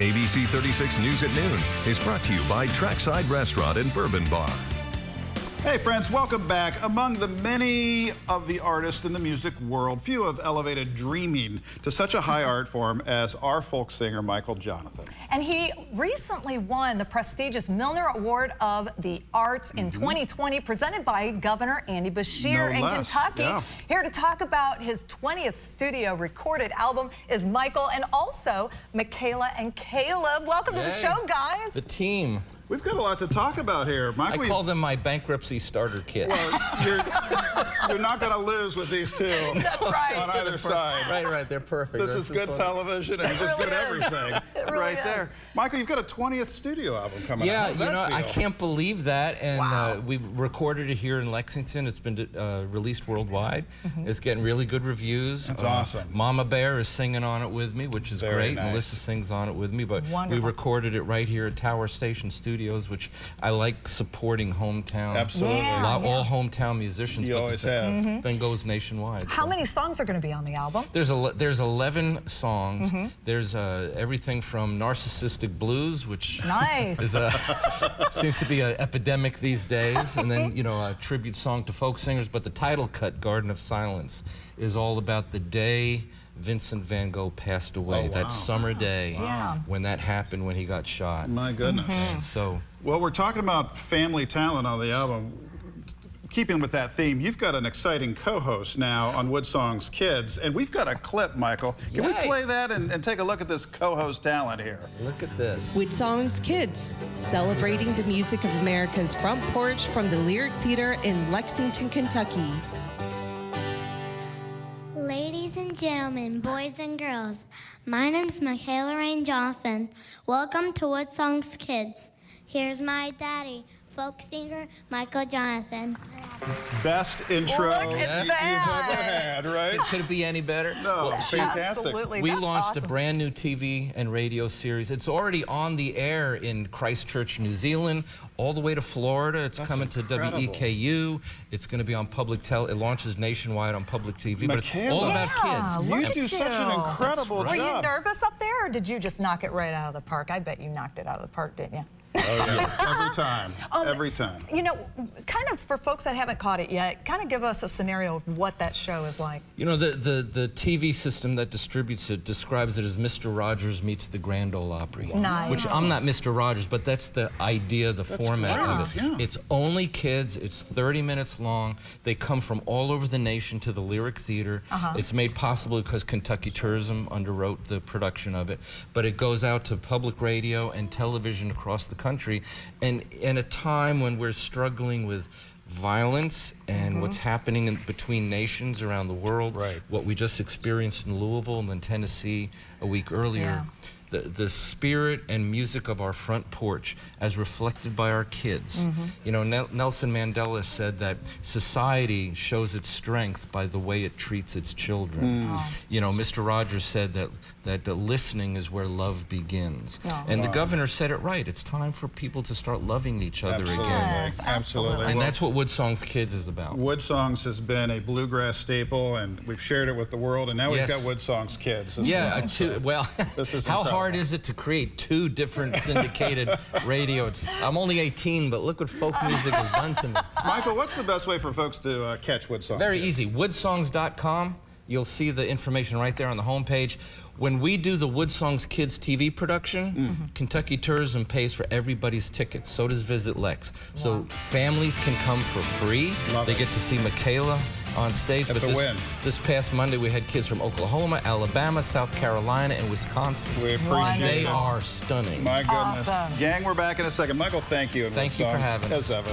ABC 36 News at Noon is brought to you by Trackside Restaurant and Bourbon Bar. Hey friends, welcome back. Among the many of the artists in the music world, few have elevated dreaming to such a high art form as our folk singer, Michael Jonathan. And he recently won the prestigious Milner Award of the Arts in 2020, presented by Governor Andy Beshear in Kentucky. Yeah. Here to talk about his 20th studio recorded album is Michael and also Makayla and Caleb. Welcome to the show, guys. The team. We've got a lot to talk about here. Michael, I call them my bankruptcy starter kit. Well, you're not going to lose with these two. That's right. On either side. Right, they're perfect. This is good television and just good everything right there. Michael, you've got a 20th studio album coming out. Yeah, you know, I can't believe that. And we recorded it here in Lexington. It's been released worldwide. It's getting really good reviews. That's awesome. Mama Bear is singing on it with me, which is great. Nice. Melissa sings on it with me. But we recorded it right here at Tower Station Studios, which I like supporting hometown. Absolutely. All hometown musicians. You always have. Then goes nationwide. How many songs are going to be on the album? There's 11 songs. There's everything from narcissistic blues, which is seems to be an epidemic these days, and then a tribute song to folk singers. But the title cut, Garden of Silence, is all about the day Vincent van Gogh passed away. That summer day when that happened, when he got shot. My goodness. And so, well, we're talking about family talent on the album. Keeping with that theme, you've got an exciting co-host now on Woodsongs Kids, and we've got a clip, Michael. Can we play that and take a look at this co-host talent here? Look at this. Woodsongs Kids, celebrating the music of America's front porch from the Lyric Theater in Lexington, Kentucky. Ladies and gentlemen, boys and girls, my name's Makayla Jonathan. Welcome to Woodsongs Kids. Here's my daddy, folk singer Michael Jonathan. Best intro Look at you've ever had, right? Could it be any better? No, Well, fantastic. Absolutely. We That's launched awesome. a brand new TV and radio series. It's already on the air in Christchurch, New Zealand, all the way to Florida. It's coming to WEKU. It's going to be on public it launches nationwide on public TV. But it's all about kids. You do such an incredible job. Were you nervous up there, or did you just knock it right out of the park? I bet you knocked it out of the park, didn't you? Oh, yes. Every time. Every time. You know, kind of for folks that haven't caught it yet, kind of give us a scenario of what that show is like. You know, the TV system that distributes it describes it as Mr. Rogers meets the Grand Ole Opry. Nice. Which I'm not Mr. Rogers, but that's the idea, the format of it. Yeah. It's only kids. It's 30 minutes long. They come from all over the nation to the Lyric Theater. It's made possible because Kentucky Tourism underwrote the production of it. But it goes out to public radio and television across the country. And in a time when we're struggling with violence and what's happening between nations around the world, what we just experienced in Louisville and then Tennessee a week earlier, the spirit and music of our front porch as reflected by our kids. You know, Nelson Mandela said that society shows its strength by the way it treats its children. You know, Mr. Rogers said that listening is where love begins. And the governor said it right. It's time for people to start loving each other again. Yes, Absolutely. And that's what Woodsongs Kids is about. Woodsongs has been a bluegrass staple, and we've shared it with the world, and now we've got Woodsongs Kids. Well, how hard is it to create two different syndicated radio? I'm only 18, but look what folk music has done to me. Michael, what's the best way for folks to catch Woodsongs? Very easy. Woodsongs.com. You'll see the information right there on the homepage. When we do the Woodsongs Kids TV production, Kentucky Tourism pays for everybody's tickets. So does Visit Lex. So families can come for free. They get to see Makayla on stage. That's a win. This past Monday, we had kids from Oklahoma, Alabama, South Carolina, and Wisconsin. We appreciate it. They are stunning. My goodness. Awesome. Gang, we're back in a second. Michael, thank you. Thank you for having us. As ever.